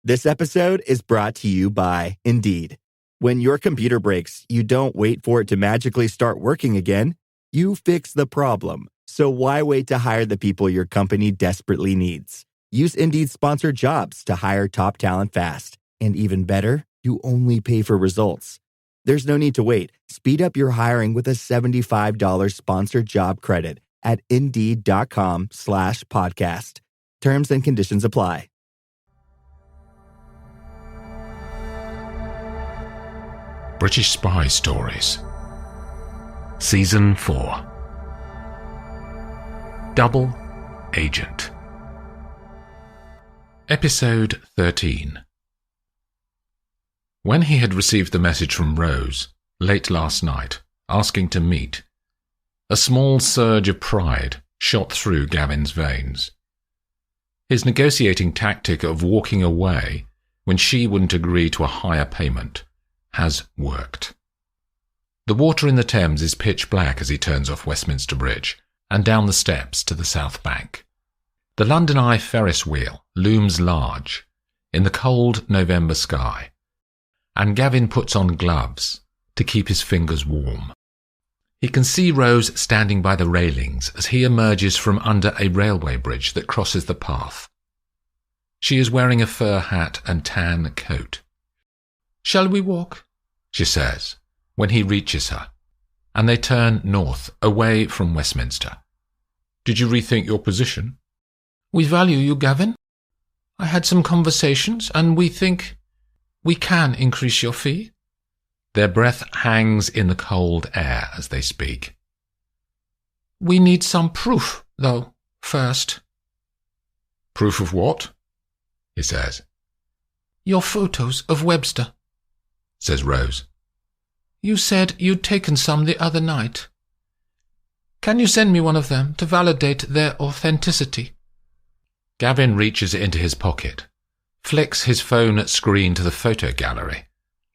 This episode is brought to you by Indeed. When your computer breaks, you don't wait for it to magically start working again. You fix the problem. So why wait to hire the people your company desperately needs? Use Indeed's sponsored jobs to hire top talent fast. And even better, you only pay for results. There's no need to wait. Speed up your hiring with a $75 sponsored job credit at Indeed.com/podcast. Terms and conditions apply. British Spy Stories Season 4 Double Agent Episode 13. When he had received the message from Rose, late last night, asking to meet, a small surge of pride shot through Gavin's veins. His negotiating tactic of walking away when she wouldn't agree to a higher payment has worked. The water in the Thames is pitch black as he turns off Westminster Bridge and down the steps to the South Bank. The London Eye Ferris wheel looms large in the cold November sky, and Gavin puts on gloves to keep his fingers warm. He can see Rose standing by the railings as he emerges from under a railway bridge that crosses the path. She is wearing a fur hat and tan coat. "Shall we walk?" she says, when he reaches her, and they turn north, away from Westminster. "Did you rethink your position?" "We value you, Gavin. I had some conversations, and we think we can increase your fee." Their breath hangs in the cold air as they speak. "We need some proof, though, first." "Proof of what?" he says. "Your photos of Webster," says Rose. "You said you'd taken some the other night. Can you send me one of them to validate their authenticity?" Gavin reaches into his pocket, flicks his phone screen to the photo gallery,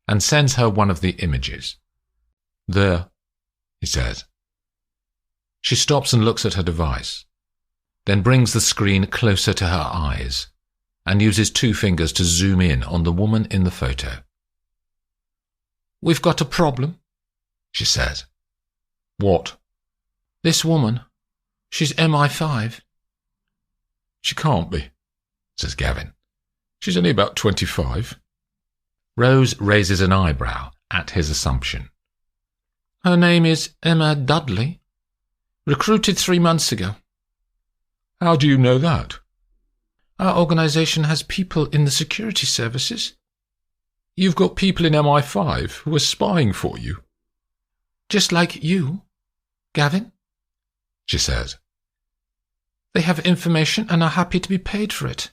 and sends her one of the images. "There," he says. She stops and looks at her device, then brings the screen closer to her eyes and uses 2 fingers to zoom in on the woman in the photo. "We've got a problem," she says. "What?" "This woman. She's MI5. "She can't be," says Gavin. "She's only about 25. Rose raises an eyebrow at his assumption. "Her name is Emma Dudley. Recruited 3 months ago." "How do you know that?" "Our organization has people in the security services." "You've got people in MI5 who are spying for you?" "Just like you, Gavin," she says. "They have information and are happy to be paid for it."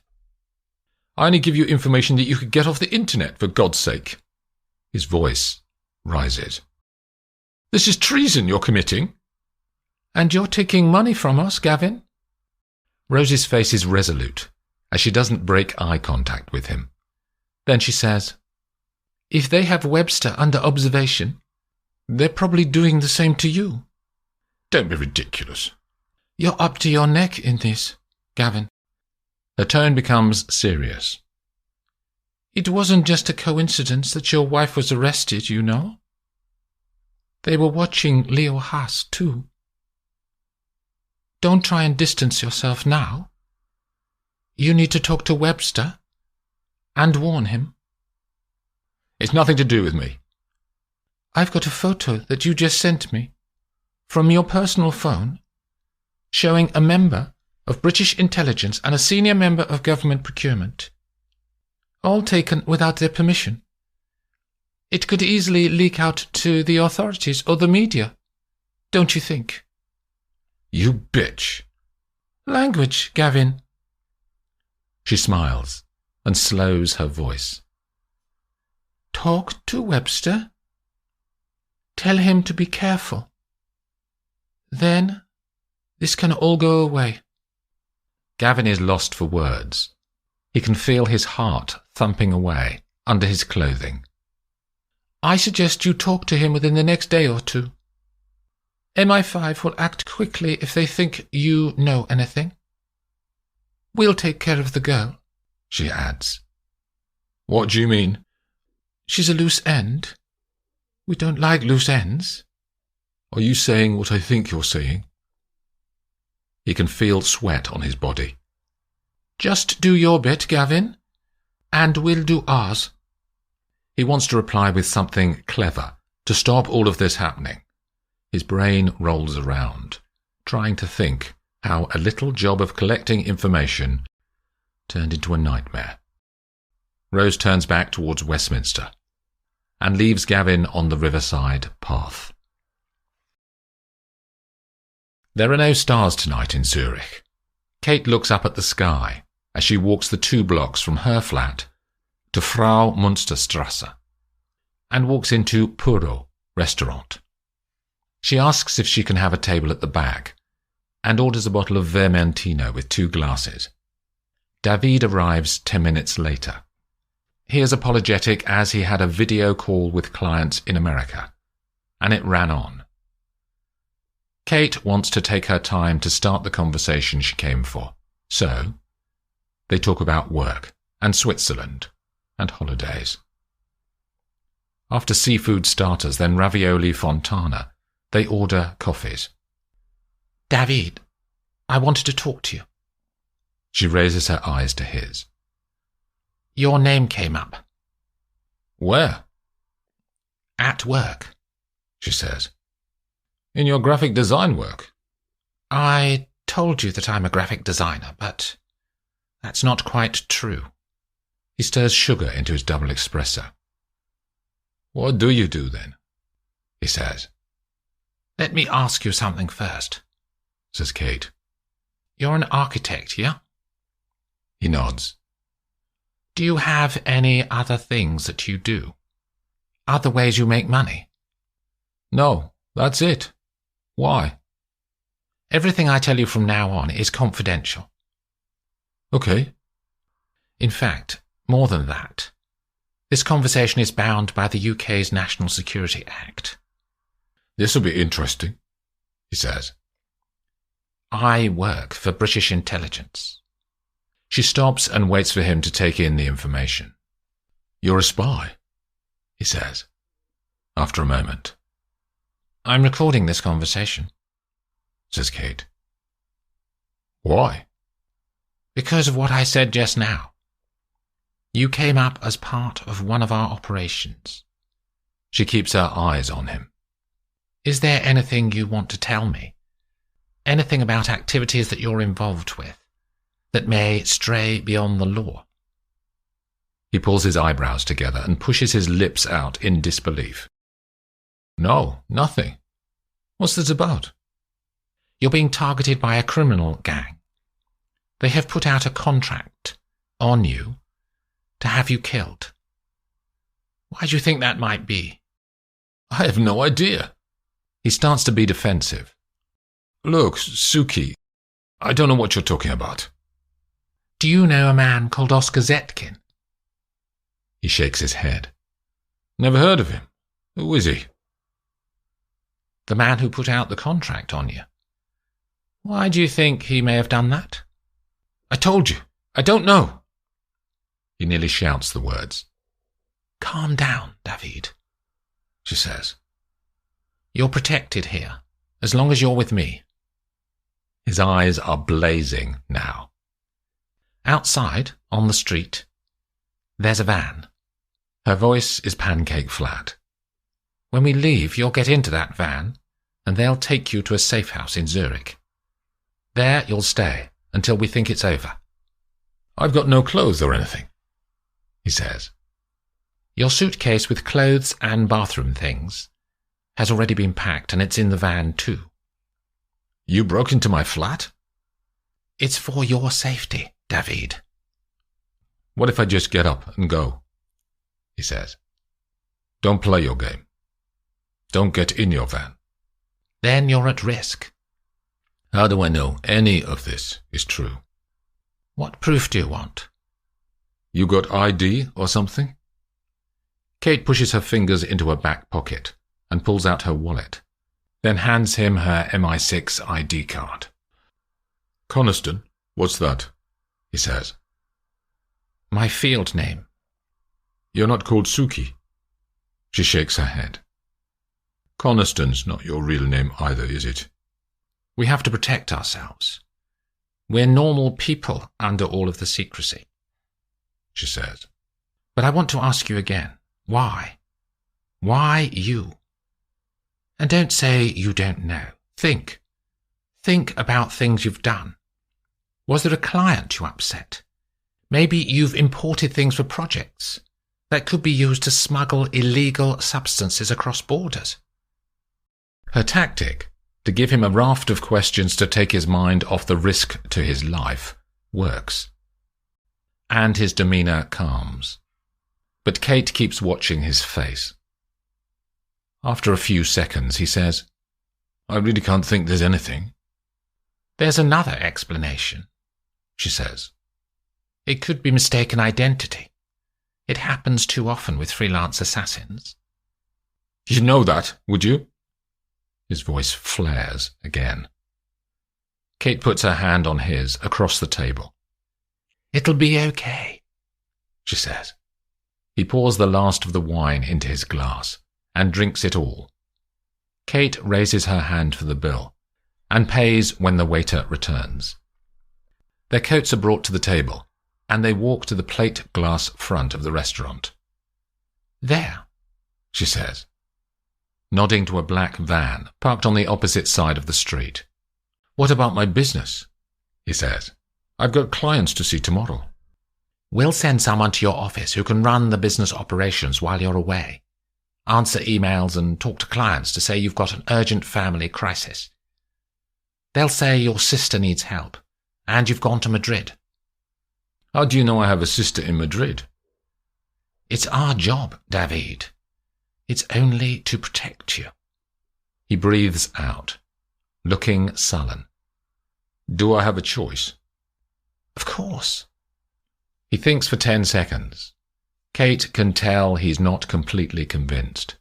"I only give you information that you could get off the internet, for God's sake." His voice rises. "This is treason you're committing." "And you're taking money from us, Gavin." Rose's face is resolute as she doesn't break eye contact with him. Then she says, "If they have Webster under observation, they're probably doing the same to you." "Don't be ridiculous." "You're up to your neck in this, Gavin." Her tone becomes serious. "It wasn't just a coincidence that your wife was arrested, you know. They were watching Leo Haas, too. Don't try and distance yourself now. You need to talk to Webster and warn him." "It's nothing to do with me." "I've got a photo that you just sent me, from your personal phone, showing a member of British intelligence and a senior member of government procurement, all taken without their permission. It could easily leak out to the authorities or the media, don't you think?" "You bitch." "Language, Gavin." She smiles and slows her voice. "Talk to Webster. Tell him to be careful. Then this can all go away." Gavin is lost for words. He can feel his heart thumping away under his clothing. "I suggest you talk to him within the next day or 2. MI5 will act quickly if they think you know anything. We'll take care of the girl," she adds. What do you mean? She's a loose end. We don't like loose ends. Are you saying what I think you're saying? He can feel sweat on his body. Just do your bit, Gavin, and we'll do ours. He wants to reply with something clever to stop all of this happening. His brain rolls around, trying to think how a little job of collecting information turned into a nightmare. Rose turns back towards Westminster and leaves Gavin on the riverside path. There are no stars tonight in Zurich. Kate looks up at the sky as she walks the 2 blocks from her flat to Frau Munsterstrasse and walks into Puro restaurant. She asks if she can have a table at the back and orders a bottle of Vermentino with 2 glasses. David arrives 10 minutes later. He is apologetic as he had a video call with clients in America, and it ran on. Kate wants to take her time to start the conversation she came for, so they talk about work and Switzerland and holidays. After seafood starters, then ravioli fontana, they order coffees. David, I wanted to talk to you. She raises her eyes to his. Your name came up. Where? At work, she says. In your graphic design work? I told you that I'm a graphic designer, but that's not quite true. He stirs sugar into his double espresso. What do you do then? He says. Let me ask you something first, says Kate. You're an architect, yeah? He nods. Do you have any other things that you do? Other ways you make money? No, that's it. Why? Everything I tell you from now on is confidential. Okay. In fact, more than that, this conversation is bound by the UK's National Security Act. This'll be interesting, he says. I work for British intelligence. She stops and waits for him to take in the information. You're a spy, he says, after a moment. I'm recording this conversation, says Kate. Why? Because of what I said just now. You came up as part of one of our operations. She keeps her eyes on him. Is there anything you want to tell me? Anything about activities that you're involved with that may stray beyond the law? He pulls his eyebrows together and pushes his lips out in disbelief. No, nothing. What's this about? You're being targeted by a criminal gang. They have put out a contract on you to have you killed. Why do you think that might be? I have no idea. He starts to be defensive. Look, Suki, I don't know what you're talking about. Do you know a man called Oscar Zetkin? He shakes his head. Never heard of him. Who is he? The man who put out the contract on you. Why do you think he may have done that? I told you. I don't know. He nearly shouts the words. Calm down, David, she says. You're protected here, as long as you're with me. His eyes are blazing now. Outside, on the street, there's a van. Her voice is pancake flat. When we leave, you'll get into that van, and they'll take you to a safe house in Zurich. There you'll stay until we think it's over. I've got no clothes or anything, he says. Your suitcase with clothes and bathroom things has already been packed, and it's in the van too. You broke into my flat? It's for your safety, David. What if I just get up and go? He says. Don't play your game. Don't get in your van. Then you're at risk. How do I know any of this is true? What proof do you want? You got ID or something? Kate pushes her fingers into her back pocket and pulls out her wallet, then hands him her MI6 ID card. Coniston, what's that? He says. My field name. You're not called Suki? She shakes her head. Coniston's not your real name either, is it? We have to protect ourselves. We're normal people under all of the secrecy, she says. But I want to ask you again, why? Why you? And don't say you don't know. Think. Think about things you've done. Was there a client you upset? Maybe you've imported things for projects that could be used to smuggle illegal substances across borders. Her tactic, to give him a raft of questions to take his mind off the risk to his life, works. And his demeanour calms. But Kate keeps watching his face. After a few seconds, he says, I really can't think there's anything. There's another explanation, she says. It could be mistaken identity. It happens too often with freelance assassins. You'd know that, would you? His voice flares again. Kate puts her hand on his across the table. It'll be okay, she says. He pours the last of the wine into his glass and drinks it all. Kate raises her hand for the bill and pays when the waiter returns. Their coats are brought to the table, and they walk to the plate glass front of the restaurant. There, she says, nodding to a black van parked on the opposite side of the street. What about my business? He says. I've got clients to see tomorrow. We'll send someone to your office who can run the business operations while you're away. Answer emails and talk to clients to say you've got an urgent family crisis. They'll say your sister needs help, and you've gone to Madrid. How do you know I have a sister in Madrid? It's our job, David. It's only to protect you. He breathes out, looking sullen. Do I have a choice? Of course. He thinks for 10 seconds. Kate can tell he's not completely convinced.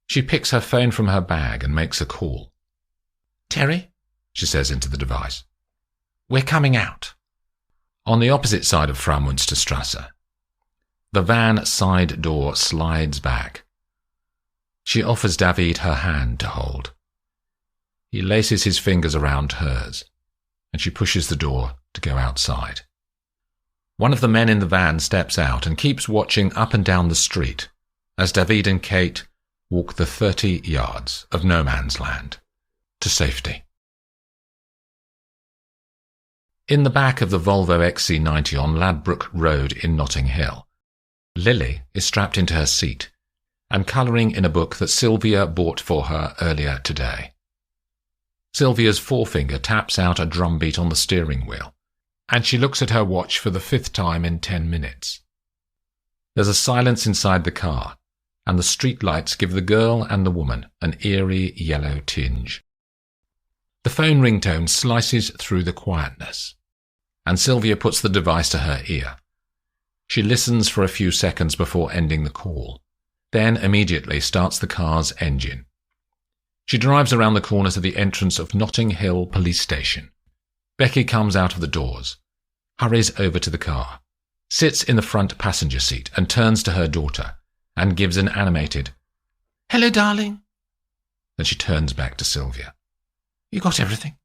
She picks her phone from her bag and makes a call. Terry, she says into the device. We're coming out. On the opposite side of Fraumünsterstrasse, the van side door slides back. She offers David her hand to hold. He laces his fingers around hers, and she pushes the door to go outside. One of the men in the van steps out and keeps watching up and down the street as David and Kate walk the 30 yards of no man's land to safety. In the back of the Volvo XC90 on Ladbroke Road in Notting Hill, Lily is strapped into her seat and colouring in a book that Sylvia bought for her earlier today. Sylvia's forefinger taps out a drumbeat on the steering wheel, and she looks at her watch for the 5th time in 10 minutes. There's a silence inside the car, and the street lights give the girl and the woman an eerie yellow tinge. The phone ringtone slices through the quietness, and Sylvia puts the device to her ear. She listens for a few seconds before ending the call, then immediately starts the car's engine. She drives around the corner to the entrance of Notting Hill Police Station. Becky comes out of the doors, hurries over to the car, sits in the front passenger seat and turns to her daughter and gives an animated, "Hello, darling." Then she turns back to Sylvia. "You got everything?"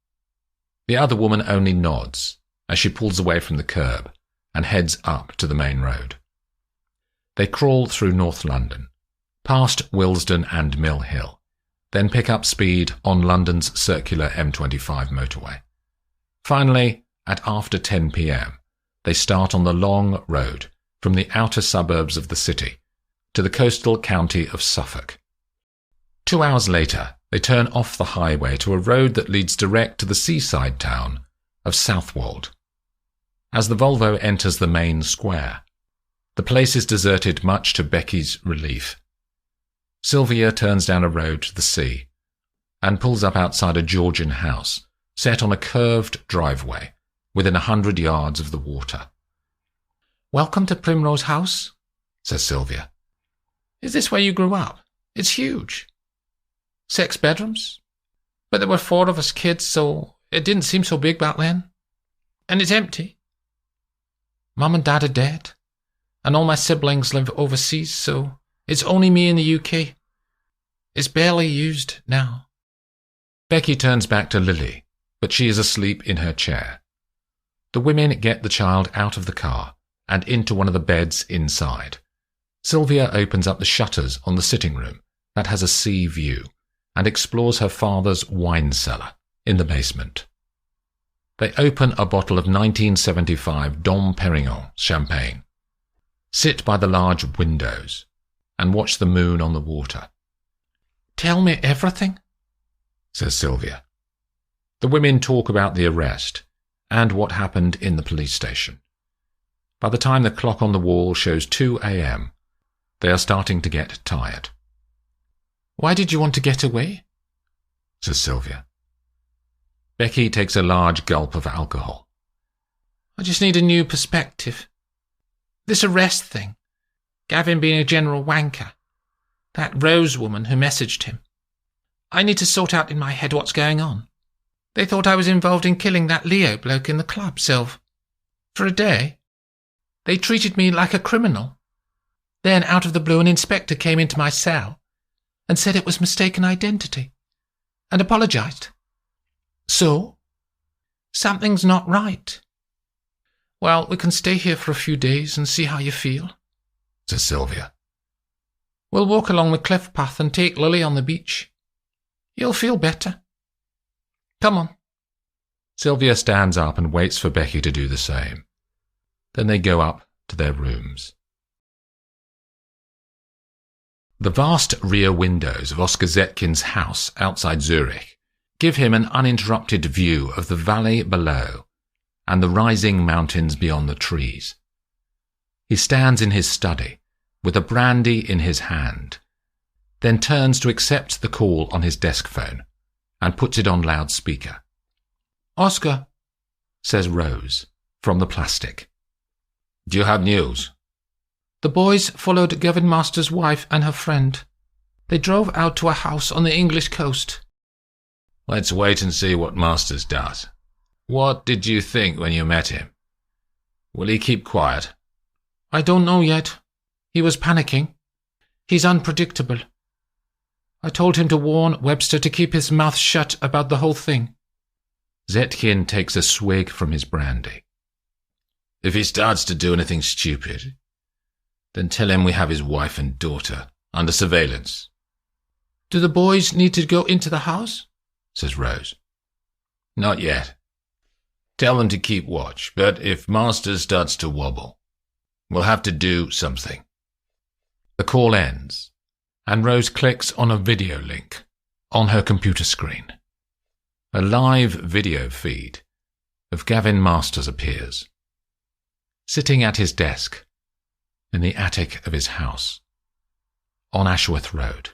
The other woman only nods as she pulls away from the curb and heads up to the main road. They crawl through North London, past Willesden and Mill Hill, then pick up speed on London's circular M25 motorway. Finally, at after 10 p.m, they start on the long road from the outer suburbs of the city to the coastal county of Suffolk. 2 hours later, they turn off the highway to a road that leads direct to the seaside town of Southwold. As the Volvo enters the main square, the place is deserted much to Becky's relief. Sylvia turns down a road to the sea and pulls up outside a Georgian house set on a curved driveway within 100 yards of the water. "Welcome to Primrose House," says Sylvia. "Is this where you grew up? It's huge. 6 bedrooms? But there were 4 of us kids, so it didn't seem so big back then. And it's empty. Mum and Dad are dead. and all my siblings live overseas, so it's only me in the UK. It's barely used now. Becky turns back to Lily, but she is asleep in her chair. The women get the child out of the car and into one of the beds inside. Sylvia opens up the shutters on the sitting room that has a sea view and explores her father's wine cellar in the basement. They open a bottle of 1975 Dom Perignon champagne, sit by the large windows, and watch the moon on the water. "Tell me everything," says Sylvia. The women talk about the arrest and what happened in the police station. By the time the clock on the wall shows 2 a.m., they are starting to get tired. "Why did you want to get away?" says Sylvia. Becky takes a large gulp of alcohol. "I just need a new perspective. This arrest thing, Gavin being a general wanker, that Rose woman who messaged him. I need to sort out in my head what's going on. They thought I was involved in killing that Leo bloke in the club, Sylv. For a day, they treated me like a criminal. Then, out of the blue, an inspector came into my cell and said it was mistaken identity, and apologised. So, something's not right. Well, we can stay here for a few days and see how you feel," says Sylvia. "We'll walk along the cliff path and take Lily on the beach. You'll feel better. Come on." Sylvia stands up and waits for Becky to do the same. Then they go up to their rooms. The vast rear windows of Oscar Zetkin's house outside Zurich give him an uninterrupted view of the valley below and the rising mountains beyond the trees. He stands in his study with a brandy in his hand, then turns to accept the call on his desk phone and puts it on loudspeaker. "Oscar," says Rose from the plastic. "Do you have news?" "The boys followed Gavin Masters' wife and her friend. They drove out to a house on the English coast." "Let's wait and see what Masters does. What did you think when you met him? Will he keep quiet?" "I don't know yet. He was panicking. He's unpredictable. I told him to warn Webster to keep his mouth shut about the whole thing." Zetkin takes a swig from his brandy. "If he starts to do anything stupid, then tell him we have his wife and daughter under surveillance." "Do the boys need to go into the house?" says Rose. "Not yet. Tell them to keep watch, but if Masters starts to wobble, we'll have to do something." The call ends, and Rose clicks on a video link on her computer screen. A live video feed of Gavin Masters appears, sitting at his desk in the attic of his house on Ashworth Road.